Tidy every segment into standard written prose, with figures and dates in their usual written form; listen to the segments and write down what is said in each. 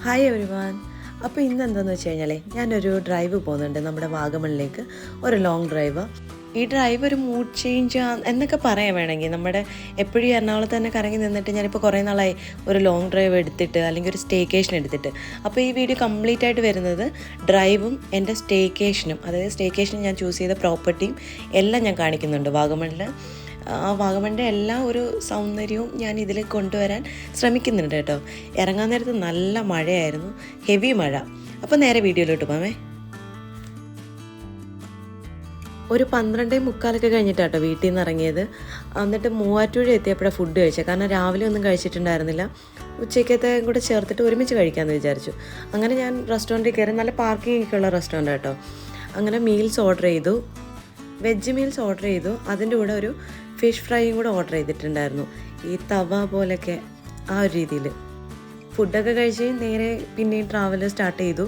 Hi everyone. അപ്പോൾ ഇന്ന് എന്താണെന്ന് വെച്ച് കഴിഞ്ഞാൽ ഞാനൊരു ഡ്രൈവ് പോകുന്നുണ്ട് നമ്മുടെ വാഗമണിലേക്ക്, ഒരു ലോങ് ഡ്രൈവ്. ഈ ഡ്രൈവ് ഒരു മൂഡ് ചേഞ്ച് എന്നൊക്കെ പറയാൻ വേണമെങ്കിൽ. നമ്മുടെ എപ്പോഴും എറണാകുളത്ത് തന്നെ കറങ്ങി നിന്നിട്ട് ഞാനിപ്പോൾ കുറേ നാളായി ഒരു ലോങ് ഡ്രൈവ് എടുത്തിട്ട്, അല്ലെങ്കിൽ ഒരു സ്റ്റേക്കേഷൻ എടുത്തിട്ട്. അപ്പോൾ ഈ വീഡിയോ കംപ്ലീറ്റ് ആയിട്ട് വരുന്നത് ഡ്രൈവും എൻ്റെ സ്റ്റേക്കേഷനും, അതായത് സ്റ്റേക്കേഷനും ഞാൻ ചൂസ് ചെയ്ത പ്രോപ്പർട്ടിയും എല്ലാം ഞാൻ കാണിക്കുന്നുണ്ട് വാഗമണിൽ. വാഗമണിൻ്റെ എല്ലാ ഒരു സൗന്ദര്യവും ഞാൻ ഇതിൽ കൊണ്ടുവരാൻ ശ്രമിക്കുന്നുണ്ട് കേട്ടോ. ഇറങ്ങാൻ നേരത്ത് നല്ല മഴയായിരുന്നു, ഹെവി മഴ. അപ്പോൾ നേരെ വീഡിയോയിലോട്ട് പോകാമേ. ഒരു 12:45 കഴിഞ്ഞിട്ടാട്ടോ വീട്ടിൽ നിന്ന് ഇറങ്ങിയത്. എന്നിട്ട് മൂവാറ്റുപുഴ എത്തിയപ്പോഴാണ് ഫുഡ് കഴിച്ചത്. കാരണം രാവിലെ ഒന്നും കഴിച്ചിട്ടുണ്ടായിരുന്നില്ല. ഉച്ചയ്ക്കത്തെ കൂടെ ചേർത്തിട്ട് ഒരുമിച്ച് കഴിക്കാമെന്ന് വിചാരിച്ചു. അങ്ങനെ ഞാൻ റെസ്റ്റോറൻറ്റിൽ കയറി. നല്ല പാർക്കിംഗ് ഒക്കെ ഉള്ള റെസ്റ്റോറൻറ്റ് കേട്ടോ. അങ്ങനെ മീൽസ് ഓർഡർ ചെയ്തു, വെജ് മീൽസ് ഓർഡർ ചെയ്തു. അതിൻ്റെ കൂടെ ഒരു ഫിഷ് ഫ്രൈയും കൂടെ ഓർഡർ ചെയ്തിട്ടുണ്ടായിരുന്നു, ഈ തവ പോലൊക്കെ ആ ഒരു രീതിയിൽ. ഫുഡൊക്കെ കഴിച്ച് നേരെ പിന്നെയും ട്രാവൽ സ്റ്റാർട്ട് ചെയ്തു.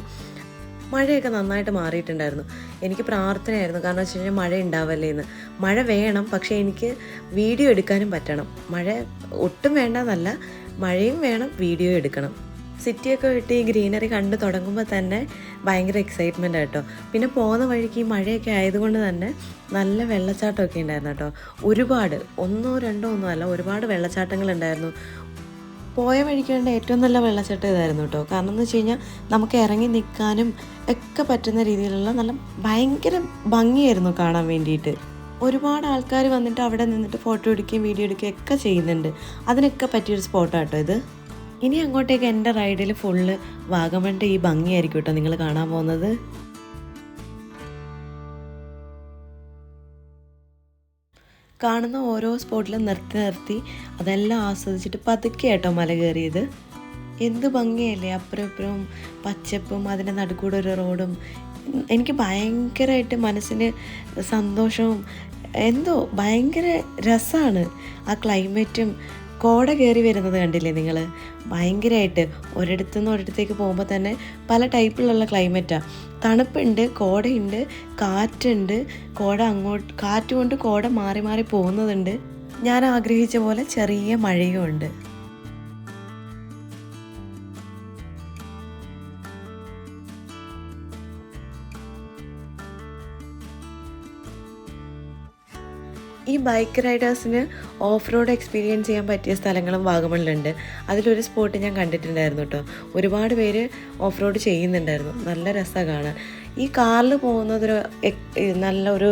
മഴയൊക്കെ നന്നായിട്ട് മാറിയിട്ടുണ്ടായിരുന്നു. എനിക്ക് പ്രാർത്ഥനയായിരുന്നു, കാരണം വെച്ച് കഴിഞ്ഞാൽ മഴ ഉണ്ടാവല്ലേ എന്ന്. മഴ വേണം, പക്ഷേ എനിക്ക് വീഡിയോ എടുക്കാനും പറ്റണം. മഴ ഒട്ടും വേണ്ടെന്നല്ല, മഴയും വേണം, വീഡിയോ എടുക്കണം. സിറ്റിയൊക്കെ വിട്ട് ഈ ഗ്രീനറി കണ്ടു തുടങ്ങുമ്പോൾ തന്നെ ഭയങ്കര എക്സൈറ്റ്മെൻ്റ് ആട്ടോ. പിന്നെ പോകുന്ന വഴിക്ക് ഈ മഴയൊക്കെ ആയതുകൊണ്ട് തന്നെ നല്ല വെള്ളച്ചാട്ടമൊക്കെ ഉണ്ടായിരുന്നു കേട്ടോ. ഒരുപാട്, ഒന്നോ രണ്ടോ ഒന്നും അല്ല, ഒരുപാട് വെള്ളച്ചാട്ടങ്ങളുണ്ടായിരുന്നു. പോയ വഴിക്ക് വേണ്ട ഏറ്റവും നല്ല വെള്ളച്ചാട്ടം ഇതായിരുന്നു കേട്ടോ. കാരണം എന്ന് വെച്ച് കഴിഞ്ഞാൽ നമുക്ക് ഇറങ്ങി നിൽക്കാനും ഒക്കെ പറ്റുന്ന രീതിയിലുള്ള നല്ല ഭയങ്കര ഭംഗിയായിരുന്നു കാണാൻ വേണ്ടിയിട്ട്. ഒരുപാട് ആൾക്കാർ വന്നിട്ട് അവിടെ നിന്നിട്ട് ഫോട്ടോ എടുക്കുകയും വീഡിയോ എടുക്കുകയും ഒക്കെ ചെയ്യുന്നുണ്ട്. അതിനൊക്കെ പറ്റിയൊരു സ്പോട്ടാട്ടോ ഇത്. ഇനി അങ്ങോട്ടേക്ക് എൻ്റെ റൈഡിൽ ഫുള്ള് വാഗമണിൻ്റെ ഈ ഭംഗിയായിരിക്കും കേട്ടോ നിങ്ങൾ കാണാൻ പോകുന്നത്. കാണുന്ന ഓരോ സ്പോട്ടിലും നിർത്തി അതെല്ലാം ആസ്വദിച്ചിട്ട് പതുക്കെ കേട്ടോ മല കയറിയത്. എന്ത് ഭംഗിയല്ലേ, അപ്പുറം ഇപ്പുറവും പച്ചപ്പും അതിൻ്റെ നടുക്കൂടെ ഒരു റോഡും. എനിക്ക് ഭയങ്കരമായിട്ട് മനസ്സിന് സന്തോഷവും എന്തോ ഭയങ്കര രസമാണ്. ആ ക്ലൈമറ്റും കോട കയറി വരുന്നത് കണ്ടില്ലേ നിങ്ങൾ. ഭയങ്കരമായിട്ട് ഒരിടത്തുനിന്ന് ഒരിടത്തേക്ക് പോകുമ്പോൾ തന്നെ പല ടൈപ്പിലുള്ള ക്ലൈമറ്റാണ്. തണുപ്പുണ്ട്, കോടയുണ്ട്, കാറ്റുണ്ട്. കാറ്റ് കൊണ്ട് കോട മാറി മാറി പോകുന്നതുണ്ട്. ഞാൻ ആഗ്രഹിച്ച പോലെ ചെറിയ മഴയും ഉണ്ട്. ഈ ബൈക്ക് റൈഡേഴ്സിന് ഓഫ് റോഡ് എക്സ്പീരിയൻസ് ചെയ്യാൻ പറ്റിയ സ്ഥലങ്ങളും വാഗമണിലുണ്ട്. അതിലൊരു സ്പോട്ട് ഞാൻ കണ്ടിട്ടുണ്ടായിരുന്നു കേട്ടോ. ഒരുപാട് പേര് ഓഫ് റോഡ് ചെയ്യുന്നുണ്ടായിരുന്നു. നല്ല രസമാണ് കാണാൻ. ഈ കാറിൽ പോകുന്നതൊരു നല്ലൊരു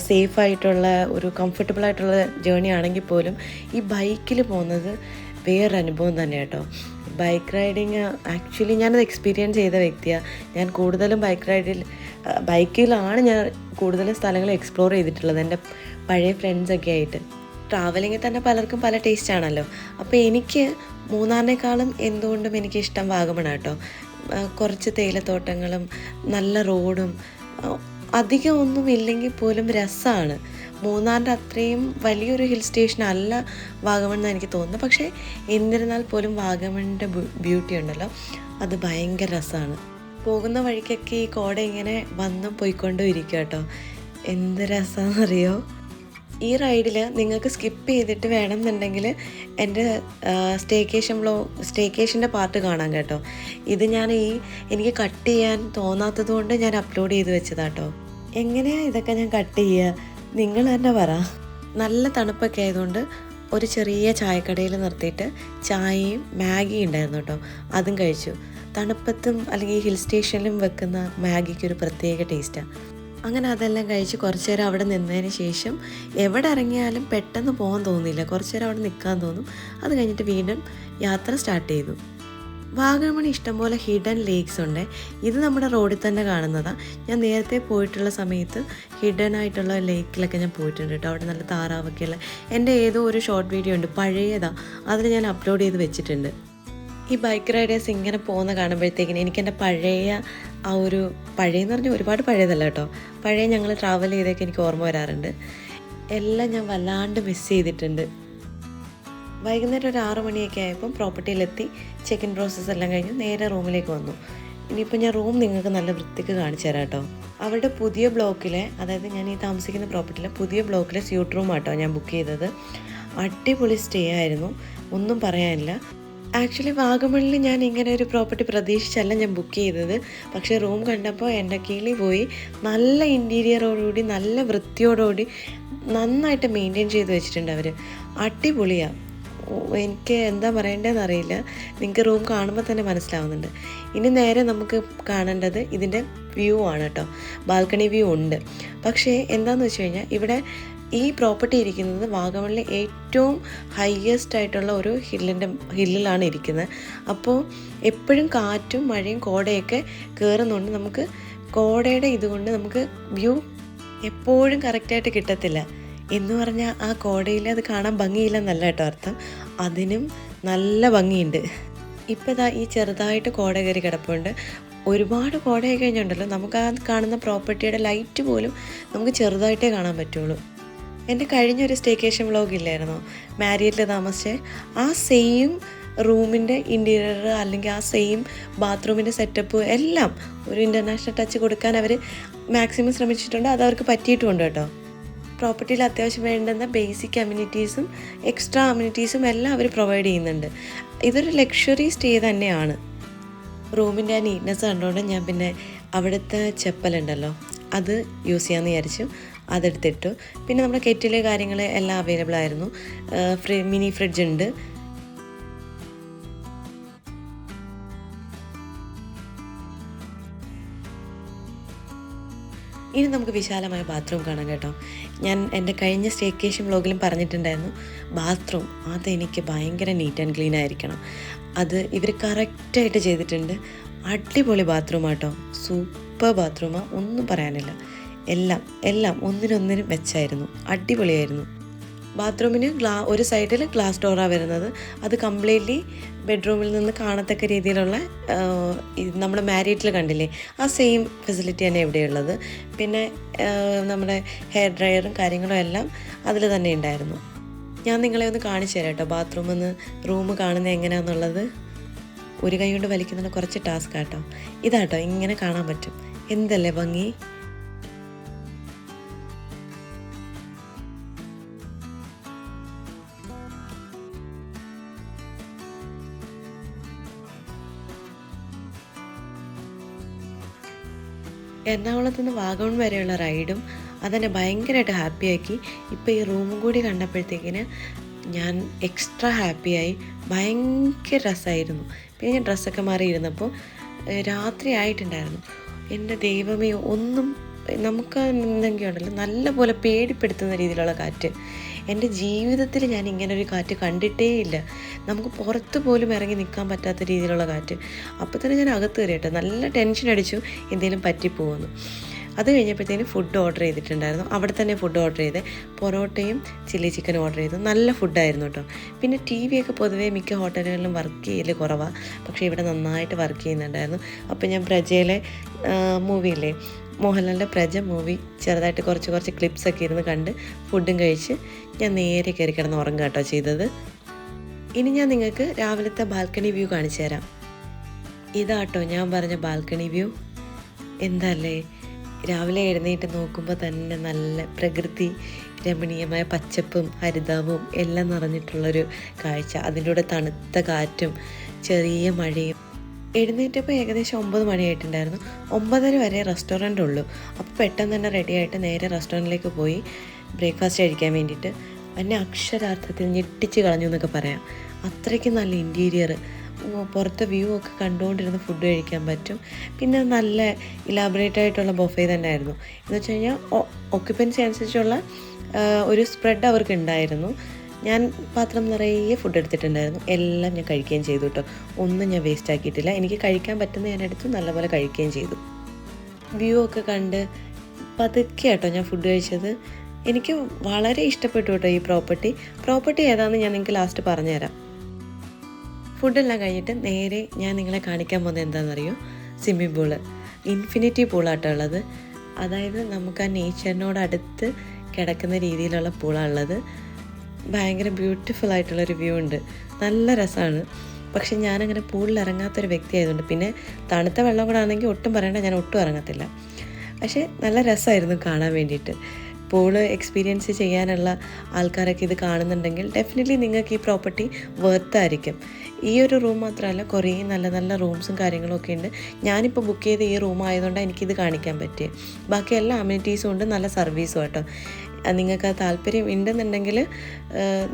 സേഫായിട്ടുള്ള ഒരു കംഫർട്ടബിളായിട്ടുള്ള ജേർണി ആണെങ്കിൽ പോലും ഈ ബൈക്കിൽ പോകുന്നത് വേറൊരു അനുഭവം തന്നെ കേട്ടോ. ബൈക്ക് റൈഡിങ് ആക്ച്വലി ഞാനത് എക്സ്പീരിയൻസ് ചെയ്ത വ്യക്തിയാണ്. ഞാൻ കൂടുതലും ബൈക്കിലാണ് ഞാൻ കൂടുതലും സ്ഥലങ്ങൾ എക്സ്പ്ലോർ ചെയ്തിട്ടുള്ളത്, എൻ്റെ പഴയ ഫ്രണ്ട്സൊക്കെ ആയിട്ട്. ട്രാവലിങ്ങിൽ തന്നെ പലർക്കും പല ടേസ്റ്റ് ആണല്ലോ. അപ്പോൾ എനിക്ക് മൂന്നാറിനേക്കാളും എന്തുകൊണ്ടും എനിക്കിഷ്ടം വാഗമണാണ് കേട്ടോ. കുറച്ച് തേയിലത്തോട്ടങ്ങളും നല്ല റോഡും അധികം ഒന്നും ഇല്ലെങ്കിൽ പോലും രസമാണ്. മൂന്നാറിൻ്റെ അത്രയും വലിയൊരു ഹിൽ സ്റ്റേഷൻ അല്ല വാഗമൺ എന്ന് എനിക്ക് തോന്നുന്നു. പക്ഷേ എന്നിരുന്നാൽ പോലും വാഗമണിൻ്റെ ബ്യൂട്ടി ഉണ്ടല്ലോ, അത് ഭയങ്കര രസമാണ്. പോകുന്ന വഴിക്കൊക്കെ ഈ കോട ഇങ്ങനെ വന്നും പോയിക്കൊണ്ടും ഇരിക്കുക കേട്ടോ. എന്ത് രസമാണെന്നറിയോ. ഈ റൈഡിൽ നിങ്ങൾക്ക് സ്കിപ്പ് ചെയ്തിട്ട് വേണമെന്നുണ്ടെങ്കിൽ എൻ്റെ സ്റ്റേക്കേഷൻ്റെ പാർട്ട് കാണാം കേട്ടോ. ഇത് എനിക്ക് കട്ട് ചെയ്യാൻ തോന്നാത്തത് കൊണ്ട് ഞാൻ അപ്ലോഡ് ചെയ്ത് വെച്ചതാട്ടോ. എങ്ങനെയാണ് ഇതൊക്കെ ഞാൻ കട്ട് ചെയ്യുക, നിങ്ങൾ തന്നെ പറ. നല്ല തണുപ്പൊക്കെ ആയതുകൊണ്ട് ഒരു ചെറിയ ചായക്കടയിൽ നിർത്തിയിട്ട് ചായയും മാഗിയും ഉണ്ടായിരുന്നു കേട്ടോ. അതും കഴിച്ചു. തണുപ്പത്തും അല്ലെങ്കിൽ ഹിൽ സ്റ്റേഷനിലും വെക്കുന്ന മാഗിക്ക് ഒരു പ്രത്യേക ടേസ്റ്റാണ്. അങ്ങനെ അതെല്ലാം കഴിച്ച് കുറച്ച് നേരം അവിടെ നിന്നതിന് ശേഷം എവിടെ ഇറങ്ങിയാലും പെട്ടെന്ന് പോകാൻ തോന്നില്ല. കുറച്ച് നേരം അവിടെ നിൽക്കാൻ തോന്നും. അത് കഴിഞ്ഞിട്ട് വീണ്ടും യാത്ര സ്റ്റാർട്ട് ചെയ്തു. വാഗമൺ ഇഷ്ടംപോലെ ഹിഡൻ ലേക്സ് ഉണ്ട്. ഇത് നമ്മുടെ റോഡിൽ തന്നെ കാണുന്നതാണ്. ഞാൻ നേരത്തെ പോയിട്ടുള്ള സമയത്ത് ഹിഡൻ ആയിട്ടുള്ള ലേക്കിലൊക്കെ ഞാൻ പോയിട്ടുണ്ട് കേട്ടോ. അവിടെ നല്ല താറാവൊക്കെയുള്ള എൻ്റെ ഏതോ ഒരു ഷോർട്ട് വീഡിയോ ഉണ്ട്, പഴയതാണ്. അതിൽ ഞാൻ അപ്ലോഡ് ചെയ്ത് വെച്ചിട്ടുണ്ട്. ഈ ബൈക്ക് റൈഡേഴ്സ് ഇങ്ങനെ പോകുന്ന കാണുമ്പോഴത്തേക്കിന് എനിക്കെൻ്റെ പഴയെന്ന് പറഞ്ഞാൽ ഒരുപാട് പഴയതല്ല കേട്ടോ, പഴയ ഞങ്ങൾ ട്രാവൽ ചെയ്തൊക്കെ എനിക്ക് ഓർമ്മ വരാറുണ്ട്. എല്ലാം ഞാൻ വല്ലാണ്ട് മിസ് ചെയ്തിട്ടുണ്ട്. വൈകുന്നേരം ഒരു 6 മണിയൊക്കെ ആയപ്പം പ്രോപ്പർട്ടിയിലെത്തി ചെക്ക് ഇൻ പ്രോസസ്സ് എല്ലാം കഴിഞ്ഞ് നേരെ റൂമിലേക്ക് വന്നു. ഇനിയിപ്പോൾ ഞാൻ റൂം നിങ്ങൾക്ക് നല്ല വൃത്തിക്ക് കാണിച്ചു തരാം കേട്ടോ. അവരുടെ പുതിയ ബ്ലോക്കിലെ, അതായത് ഞാൻ ഈ താമസിക്കുന്ന പ്രോപ്പർട്ടിയിലെ പുതിയ ബ്ലോക്കിലെ സ്യൂട്ട് റൂം ആട്ടോ ഞാൻ ബുക്ക് ചെയ്തത്. അടിപൊളി സ്റ്റേ ആയിരുന്നു, ഒന്നും പറയാനില്ല. ആക്ച്വലി വാഗമണിൽ ഞാൻ ഇങ്ങനെ ഒരു പ്രോപ്പർട്ടി പ്രതീക്ഷിച്ചല്ല ഞാൻ ബുക്ക് ചെയ്തത്. പക്ഷേ റൂം കണ്ടപ്പോൾ എൻ്റെ കിളി പോയി. നല്ല ഇൻറ്റീരിയറോടുകൂടി നല്ല വൃത്തിയോടുകൂടി നന്നായിട്ട് മെയിൻറ്റെയിൻ ചെയ്ത് വെച്ചിട്ടുണ്ട് അവർ. അടിപൊളിയാണ്. എനിക്ക് എന്താ പറയേണ്ടതെന്ന് അറിയില്ല. നിങ്ങൾക്ക് റൂം കാണുമ്പോൾ തന്നെ മനസ്സിലാവുന്നുണ്ട്. ഇനി നേരെ നമുക്ക് കാണേണ്ടത് ഇതിൻ്റെ വ്യൂ ആണ് കേട്ടോ. ബാൽക്കണി വ്യൂ ഉണ്ട്. പക്ഷേ എന്താണെന്ന് വെച്ച് കഴിഞ്ഞാൽ ഇവിടെ ഈ പ്രോപ്പർട്ടി ഇരിക്കുന്നത് വാഗമണിലെ ഏറ്റവും ഹയ്യസ്റ്റ് ആയിട്ടുള്ള ഒരു ഹില്ലിലാണ് ഇരിക്കുന്നത്. അപ്പോൾ എപ്പോഴും കാറ്റും മഴയും കോടയൊക്കെ കയറുന്നുണ്ട്. നമുക്ക് കോടയുടെ ഇതുകൊണ്ട് നമുക്ക് വ്യൂ എപ്പോഴും കറക്റ്റായിട്ട് കിട്ടത്തില്ല. എന്ന് പറഞ്ഞാൽ ആ കോടയിൽ അത് കാണാൻ ഭംഗിയില്ലെന്നല്ല കേട്ടോ അർത്ഥം. അതിനും നല്ല ഭംഗിയുണ്ട്. ഇപ്പോൾ ഇതാ ഈ ചെറുതായിട്ട് കോട കയറി കിടപ്പുണ്ട്. ഒരുപാട് കോടയായി കഴിഞ്ഞുണ്ടല്ലോ നമുക്ക് ആ കാണുന്ന പ്രോപ്പർട്ടിയുടെ ലൈറ്റ് പോലും നമുക്ക് ചെറുതായിട്ടേ കാണാൻ പറ്റുള്ളൂ. എൻ്റെ കഴിഞ്ഞൊരു സ്റ്റേക്കേഷൻ വ്ളോഗ് ഇല്ലായിരുന്നോ, മാരിയറ്റിൽ താമസിച്ച് ആ സെയിം റൂമിൻ്റെ ഇൻറ്റീരിയർ അല്ലെങ്കിൽ ആ സെയിം ബാത്റൂമിൻ്റെ സെറ്റപ്പ് എല്ലാം ഒരു ഇൻ്റർനാഷണൽ ടച്ച് കൊടുക്കാൻ അവർ മാക്സിമം ശ്രമിച്ചിട്ടുണ്ട്. അത് അവർക്ക് പറ്റിയിട്ടുമുണ്ട് കേട്ടോ. പ്രോപ്പർട്ടിയിൽ അത്യാവശ്യം വേണ്ടുന്ന ബേസിക് അമ്യൂണിറ്റീസും എക്സ്ട്രാ അമ്യൂണിറ്റീസും എല്ലാം അവർ പ്രൊവൈഡ് ചെയ്യുന്നുണ്ട്. ഇതൊരു ലക്ഷറി സ്റ്റേ തന്നെയാണ്. റൂമിൻ്റെ ആ നീറ്റ്നെസ് കണ്ടുകൊണ്ട് ഞാൻ പിന്നെ അവിടുത്തെ ചെപ്പലുണ്ടല്ലോ അത് യൂസ് ചെയ്യാമെന്ന് വിചാരിച്ചു. അതെടുത്തിട്ടു. പിന്നെ നമ്മുടെ കെറ്റിൽ കാര്യങ്ങൾ എല്ലാം അവൈലബിൾ ആയിരുന്നു. മിനി ഫ്രിഡ്ജ് ഉണ്ട്. ഇനി നമുക്ക് വിശാലമായ ബാത്റൂം കാണാം കേട്ടോ. ഞാൻ എൻ്റെ കഴിഞ്ഞ സ്റ്റേക്കേഷൻ വ്ളോഗിലും പറഞ്ഞിട്ടുണ്ടായിരുന്നു, ബാത്റൂം അതെനിക്ക് ഭയങ്കര നീറ്റ് ആൻഡ് ക്ലീൻ ആയിരിക്കണം. അത് ഇവർ കറക്റ്റായിട്ട് ചെയ്തിട്ടുണ്ട്. അടിപൊളി ബാത്റൂമാട്ടോ, സൂപ്പർ ബാത്റൂമാണ്, ഒന്നും പറയാനില്ല. എല്ലാം ഒന്നിനൊന്നിനും വെച്ചായിരുന്നു, അടിപൊളിയായിരുന്നു. ബാത്റൂമിന് ഒരു സൈഡിൽ ഗ്ലാസ് ഡോറാണ് വരുന്നത്. അത് കംപ്ലീറ്റ്ലി ബെഡ്റൂമിൽ നിന്ന് കാണത്തക്ക രീതിയിലുള്ള നമ്മുടെ മാരിയറ്റിൽ കണ്ടില്ലേ ആ സെയിം ഫെസിലിറ്റി തന്നെ ഇവിടെയുള്ളത്. പിന്നെ നമ്മുടെ ഹെയർ ഡ്രയറും കാര്യങ്ങളും എല്ലാം അതിൽ തന്നെ ഉണ്ടായിരുന്നു. ഞാൻ നിങ്ങളെ ഒന്ന് കാണിച്ചു തരാം കേട്ടോ ബാത്റൂമിൽ നിന്ന് റൂം കാണുന്നത് എങ്ങനെയാണെന്നുള്ളത്. ഒരു കൈ കൊണ്ട് വലിക്കുന്നത് കുറച്ച് ടാസ്ക് ആട്ടോ. ഇതാട്ടോ ഇങ്ങനെ കാണാൻ പറ്റും. എന്തല്ലേ ഭംഗി. എറണാകുളത്ത് നിന്ന് വാഗമൺ വരെയുള്ള റൈഡും അതെന്നെ ഭയങ്കരമായിട്ട് ഹാപ്പിയാക്കി. ഇപ്പോൾ ഈ റൂമും കൂടി കണ്ടപ്പോഴത്തേക്കിന് ഞാൻ എക്സ്ട്രാ ഹാപ്പിയായി. ഭയങ്കര രസമായിരുന്നു. പിന്നെ ഞാൻ ഡ്രസ്സൊക്കെ മാറി ഇരുന്നപ്പോൾ രാത്രി ആയിട്ടുണ്ടായിരുന്നു. എൻ്റെ ദൈവമേ, ഒന്നും നമുക്ക് എന്തെങ്കിലും ഉണ്ടല്ലോ നല്ലപോലെ പേടിപ്പെടുത്തുന്ന രീതിയിലുള്ള കാറ്റ്. എൻ്റെ ജീവിതത്തിൽ ഞാൻ ഇങ്ങനൊരു കാറ്റ് കണ്ടിട്ടേ ഇല്ല. നമുക്ക് പുറത്ത് പോലും ഇറങ്ങി നിൽക്കാൻ പറ്റാത്ത രീതിയിലുള്ള കാറ്റ്. അപ്പോൾ തന്നെ ഞാൻ അകത്ത് കയറിയിട്ട് നല്ല ടെൻഷൻ അടിച്ചു എന്തെങ്കിലും പറ്റിപ്പോകുന്നു. അത് കഴിഞ്ഞപ്പോഴത്തേനും ഫുഡ് ഓർഡർ ചെയ്തിട്ടുണ്ടായിരുന്നു. അവിടെ തന്നെ ഫുഡ് ഓർഡർ ചെയ്ത് പൊറോട്ടയും ചില്ലി ചിക്കനും ഓർഡർ ചെയ്തു. നല്ല ഫുഡായിരുന്നു കേട്ടോ. പിന്നെ TV ഒക്കെ പൊതുവേ മിക്ക ഹോട്ടലുകളിലും വർക്ക് ചെയ്യൽ കുറവാണ്. പക്ഷേ ഇവിടെ നന്നായിട്ട് വർക്ക് ചെയ്യുന്നുണ്ടായിരുന്നു. അപ്പോൾ ഞാൻ പ്രജയിലെ മൂവിയില്ലേ, മോഹൻലാലിൻ്റെ പ്രജ മൂവി ചെറുതായിട്ട് കുറച്ച് ക്ലിപ്സൊക്കെ ഇരുന്ന് കണ്ട് ഫുഡും കഴിച്ച് ഞാൻ നേരെ കയറി കിടന്ന് ഉറങ്ങുക കേട്ടോ ചെയ്തത്. ഇനി ഞാൻ നിങ്ങൾക്ക് രാവിലത്തെ ബാൽക്കണി വ്യൂ കാണിച്ചു തരാം. ഇതാട്ടോ ഞാൻ പറഞ്ഞ ബാൽക്കണി വ്യൂ. എന്തല്ലേ, രാവിലെ എഴുന്നേറ്റ് നോക്കുമ്പോൾ തന്നെ നല്ല പ്രകൃതി രമണീയമായ പച്ചപ്പും ഹരിതാവും എല്ലാം നിറഞ്ഞിട്ടുള്ളൊരു കാഴ്ച. അതിൻ്റെ കൂടെ തണുത്ത കാറ്റും ചെറിയ മഴയും. എഴുന്നേറ്റപ്പോൾ ഏകദേശം 9 മണിയായിട്ടുണ്ടായിരുന്നു. 9:30 വരെ റെസ്റ്റോറൻ്റ് ഉള്ളൂ. അപ്പോൾ പെട്ടെന്ന് തന്നെ റെഡിയായിട്ട് നേരെ റെസ്റ്റോറൻറ്റിലേക്ക് പോയി ബ്രേക്ക്ഫാസ്റ്റ് കഴിക്കാൻ വേണ്ടിയിട്ട്. എന്നെ അക്ഷരാർത്ഥത്തിൽ ഞെട്ടിച്ച് കളഞ്ഞു എന്നൊക്കെ പറയാം. അത്രയ്ക്ക് നല്ല ഇൻറ്റീരിയർ, പുറത്തെ വ്യൂ ഒക്കെ കണ്ടുകൊണ്ടിരുന്ന് ഫുഡ് കഴിക്കാൻ പറ്റും. പിന്നെ നല്ല ഇലാബറേറ്റ് ആയിട്ടുള്ള ബൊഫേ തന്നെ ആയിരുന്നു. എന്ന് വെച്ച് കഴിഞ്ഞാൽ ഓക്യുപ്പൻസി അനുസരിച്ചുള്ള ഒരു സ്പ്രെഡ് അവർക്ക് ഉണ്ടായിരുന്നു. ഞാൻ പാത്രം നിറയെ ഫുഡ് എടുത്തിട്ടുണ്ടായിരുന്നു. എല്ലാം ഞാൻ കഴിക്കുകയും ചെയ്തു കേട്ടോ. ഒന്നും ഞാൻ വേസ്റ്റ് ആക്കിയിട്ടില്ല. എനിക്ക് കഴിക്കാൻ പറ്റുന്ന ഞാൻ എടുത്തു നല്ലപോലെ കഴിക്കുകയും ചെയ്തു. വ്യൂ ഒക്കെ കണ്ട് പതുക്കെ കേട്ടോ ഞാൻ ഫുഡ് കഴിച്ചത്. എനിക്ക് വളരെ ഇഷ്ടപ്പെട്ടു കേട്ടോ ഈ പ്രോപ്പർട്ടി ഏതാണെന്ന് ഞാൻ നിങ്ങൾക്ക് ലാസ്റ്റ് പറഞ്ഞുതരാം. ഫുഡെല്ലാം കഴിഞ്ഞിട്ട് നേരെ ഞാൻ നിങ്ങളെ കാണിക്കാൻ പോകുന്നത് എന്താണെന്നറിയോ, സ്വിമ്മിംഗ് പൂള്. ഇൻഫിനിറ്റി പൂളാട്ടോ ഉള്ളത്. അതായത് നമുക്ക് ആ നേച്ചറിനോടടുത്ത് കിടക്കുന്ന രീതിയിലുള്ള പൂളാണുള്ളത്. ഭയങ്കര ബ്യൂട്ടിഫുൾ ആയിട്ടുള്ളൊരു വ്യൂ ഉണ്ട്. നല്ല രസമാണ്. പക്ഷെ ഞാനങ്ങനെ പൂളിൽ ഇറങ്ങാത്തൊരു വ്യക്തി ആയതുകൊണ്ട്, പിന്നെ തണുത്ത വെള്ളം കൂടെ ആണെങ്കിൽ ഒട്ടും പറയണ്ട, ഞാൻ ഒട്ടും ഇറങ്ങത്തില്ല. പക്ഷേ നല്ല രസമായിരുന്നു കാണാൻ വേണ്ടിയിട്ട്. പൂള് എക്സ്പീരിയൻസ് ചെയ്യാനുള്ള ആൾക്കാരൊക്കെ ഇത് കാണുന്നുണ്ടെങ്കിൽ ഡെഫിനറ്റ്ലി നിങ്ങൾക്ക് ഈ പ്രോപ്പർട്ടി വർത്തായിരിക്കും. ഈ ഒരു റൂം മാത്രമല്ല, കുറേ നല്ല നല്ല റൂംസും കാര്യങ്ങളും ഒക്കെ ഉണ്ട്. ഞാനിപ്പോൾ ബുക്ക് ചെയ്ത ഈ റൂം ആയതുകൊണ്ടാണ് എനിക്കിത് കാണിക്കാൻ പറ്റിയത്. ബാക്കി എല്ലാ അമ്യൂണിറ്റീസും ഉണ്ട്, നല്ല സർവീസും കേട്ടോ. നിങ്ങൾക്ക് ആ താല്പര്യം ഉണ്ടെന്നുണ്ടെങ്കിൽ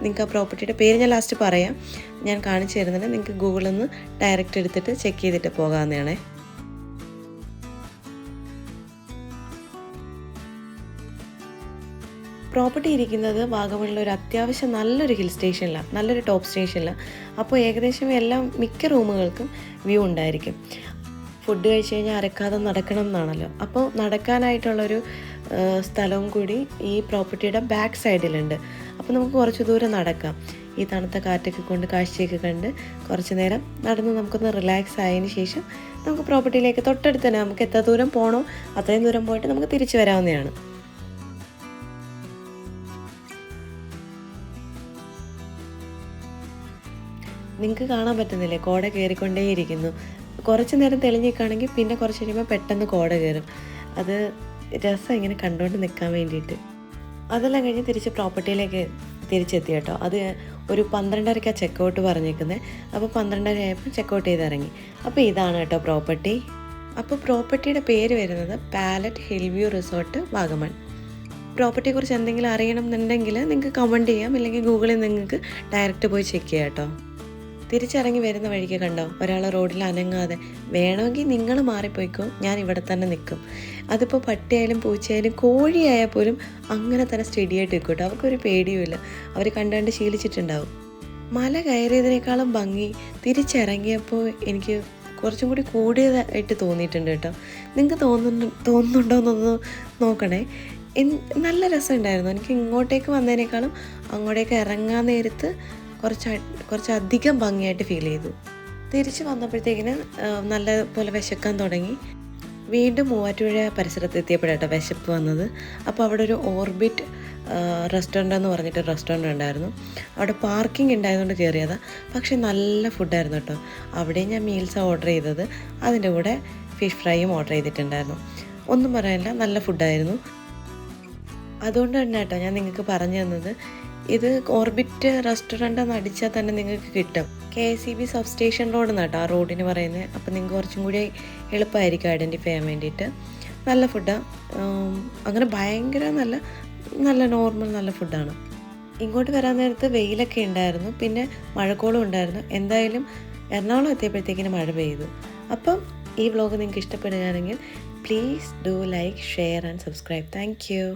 നിങ്ങൾക്ക് ആ പ്രോപ്പർട്ടിയുടെ പേര് ഞാൻ ലാസ്റ്റ് പറയാം, ഞാൻ കാണിച്ചു തരുന്നുണ്ട്. നിങ്ങൾക്ക് ഗൂഗിളിൽ നിന്ന് ഡയറക്റ്റ് എടുത്തിട്ട് ചെക്ക് ചെയ്തിട്ട് പോകാവുന്നതാണേ. പ്രോപ്പർട്ടി ഇരിക്കുന്നത് വാഗമണിലെ ഒരു അത്യാവശ്യം നല്ലൊരു ഹിൽ സ്റ്റേഷനിലാണ്, നല്ലൊരു ടോപ്പ് സ്റ്റേഷനിലാണ്. അപ്പോൾ ഏകദേശം മിക്ക റൂമുകൾക്കും വ്യൂ ഉണ്ടായിരിക്കും. ഫുഡ് കഴിച്ച് കഴിഞ്ഞാൽ അരക്കാതെ നടക്കണം എന്നാണല്ലോ, അപ്പോൾ നടക്കാനായിട്ടുള്ളൊരു സ്ഥലവും കൂടി ഈ പ്രോപ്പർട്ടിയുടെ ബാക്ക് സൈഡിലുണ്ട്. അപ്പോൾ നമുക്ക് കുറച്ച് ദൂരം നടക്കാം. ഈ തണുത്ത കാറ്റൊക്കെ കൊണ്ട് കാഴ്ചയൊക്കെ കണ്ട് കുറച്ച് നേരം നടന്ന് നമുക്കൊന്ന് റിലാക്സ് ആയതിന് ശേഷം നമുക്ക് പ്രോപ്പർട്ടിയിലേക്ക് തൊട്ടടുത്ത് തന്നെ നമുക്ക് എത്ര ദൂരം പോകണോ അത്രയും ദൂരം പോയിട്ട് നമുക്ക് തിരിച്ചു വരാവുന്നതാണ്. നിങ്ങൾക്ക് കാണാൻ പറ്റുന്നില്ലേ, കോട കയറിക്കൊണ്ടേയിരിക്കുന്നു. കുറച്ച് നേരം തെളിഞ്ഞിരിക്കുകയാണെങ്കിൽ പിന്നെ കുറച്ച് കഴിയുമ്പോൾ പെട്ടെന്ന് കോട കയറും. അത് രസം ഇങ്ങനെ കണ്ടുകൊണ്ട് നിൽക്കാൻ വേണ്ടിയിട്ട്. അതെല്ലാം കഴിഞ്ഞ് തിരിച്ച് പ്രോപ്പർട്ടിയിലേക്ക് തിരിച്ചെത്തി കേട്ടോ. അത് ഒരു 12:30 ചെക്കൗട്ട് പറഞ്ഞേക്കുന്നത്. അപ്പോൾ 12:30 ആയപ്പോൾ ചെക്കൗട്ട് ചെയ്ത് ഇറങ്ങി. അപ്പോൾ ഇതാണ് കേട്ടോ പ്രോപ്പർട്ടി. അപ്പോൾ പ്രോപ്പർട്ടിയുടെ പേര് വരുന്നത് palette hill view resort Vagamon. പ്രോപ്പർട്ടിയെക്കുറിച്ച് എന്തെങ്കിലും അറിയണം എന്നുണ്ടെങ്കിൽ നിങ്ങൾക്ക് കമൻറ്റ് ചെയ്യാം, ഇല്ലെങ്കിൽ ഗൂഗിളിൽ നിങ്ങൾക്ക് ഡയറക്റ്റ് പോയി ചെക്ക് ചെയ്യാം കേട്ടോ. തിരിച്ചിറങ്ങി വരുന്ന വഴിക്ക് കണ്ടോ ഒരാൾ റോഡിൽ അനങ്ങാതെ. വേണമെങ്കിൽ നിങ്ങൾ മാറിപ്പോയിക്കോ, ഞാൻ ഇവിടെ തന്നെ നിൽക്കും. അതിപ്പോൾ പട്ടിയായാലും പൂച്ചയായാലും കോഴിയായാൽ പോലും അങ്ങനെ തന്നെ സ്റ്റഡിയായിട്ട് നിൽക്കും കേട്ടോ. അവർക്കൊരു പേടിയുമില്ല, അവർ കണ്ടാണ്ട് ശീലിച്ചിട്ടുണ്ടാവും. മല കയറിയതിനേക്കാളും ഭംഗി തിരിച്ചിറങ്ങിയപ്പോൾ എനിക്ക് കുറച്ചും കൂടി കൂടിയതായിട്ട് തോന്നിയിട്ടുണ്ട് കേട്ടോ. നിങ്ങൾക്ക് തോന്നുന്നുണ്ടോ എന്നൊന്ന് നോക്കണേ. നല്ല രസമുണ്ടായിരുന്നു. എനിക്ക് ഇങ്ങോട്ടേക്ക് വന്നതിനേക്കാളും അങ്ങോട്ടേക്ക് ഇറങ്ങാൻ നേരത്ത് കുറച്ചധികം ഭംഗിയായിട്ട് ഫീൽ ചെയ്തു. തിരിച്ച് വന്നപ്പോഴത്തേക്കിന് നല്ല പോലെ വിശക്കാൻ തുടങ്ങി. വീണ്ടും മൂവാറ്റുപുഴ പരിസരത്ത് എത്തിയപ്പോഴാട്ടോ വിശപ്പ് വന്നത്. അപ്പോൾ അവിടെ ഒരു ഓർബിറ്റ് റെസ്റ്റോറൻ്റ് എന്ന് പറഞ്ഞിട്ട് റെസ്റ്റോറൻ്റ് ഉണ്ടായിരുന്നു. അവിടെ പാർക്കിംഗ് ഉണ്ടായതുകൊണ്ട് കയറിയതാണ്. പക്ഷേ നല്ല ഫുഡായിരുന്നു കേട്ടോ. അവിടെയും ഞാൻ മീൽസാണ് ഓർഡർ ചെയ്തത്. അതിൻ്റെ കൂടെ ഫിഷ് ഫ്രൈയും ഓർഡർ ചെയ്തിട്ടുണ്ടായിരുന്നു. ഒന്നും പറയാനില്ല, നല്ല ഫുഡായിരുന്നു. അതുകൊണ്ട് തന്നെ കേട്ടോ ഞാൻ നിങ്ങൾക്ക് പറഞ്ഞു തന്നത്, ഇത് ഓർബിറ്റ് റെസ്റ്റോറൻ്റ് എന്ന് അടിച്ചാൽ തന്നെ നിങ്ങൾക്ക് കിട്ടും. KSEB സബ് സ്റ്റേഷൻ റോഡ് എന്നാട്ടോ ആ റോഡിന് പറയുന്നത്. അപ്പോൾ നിങ്ങൾക്ക് കുറച്ചും കൂടി എളുപ്പമായിരിക്കും ഐഡൻറ്റിഫൈ ചെയ്യാൻ വേണ്ടിയിട്ട്. നല്ല ഫുഡാണ്, അങ്ങനെ ഭയങ്കര നല്ല നോർമൽ നല്ല ഫുഡാണ്. ഇങ്ങോട്ട് വരാൻ നേരത്ത് വെയിലൊക്കെ ഉണ്ടായിരുന്നു, പിന്നെ മഴക്കോളും ഉണ്ടായിരുന്നു. എന്തായാലും എറണാകുളം എത്തിയപ്പോഴത്തേക്കിന് മഴ പെയ്തു. അപ്പം ഈ വ്ലോഗ് നിങ്ങൾക്ക് ഇഷ്ടപ്പെടുകയാണെങ്കിൽ please do like, share and subscribe. Thank you.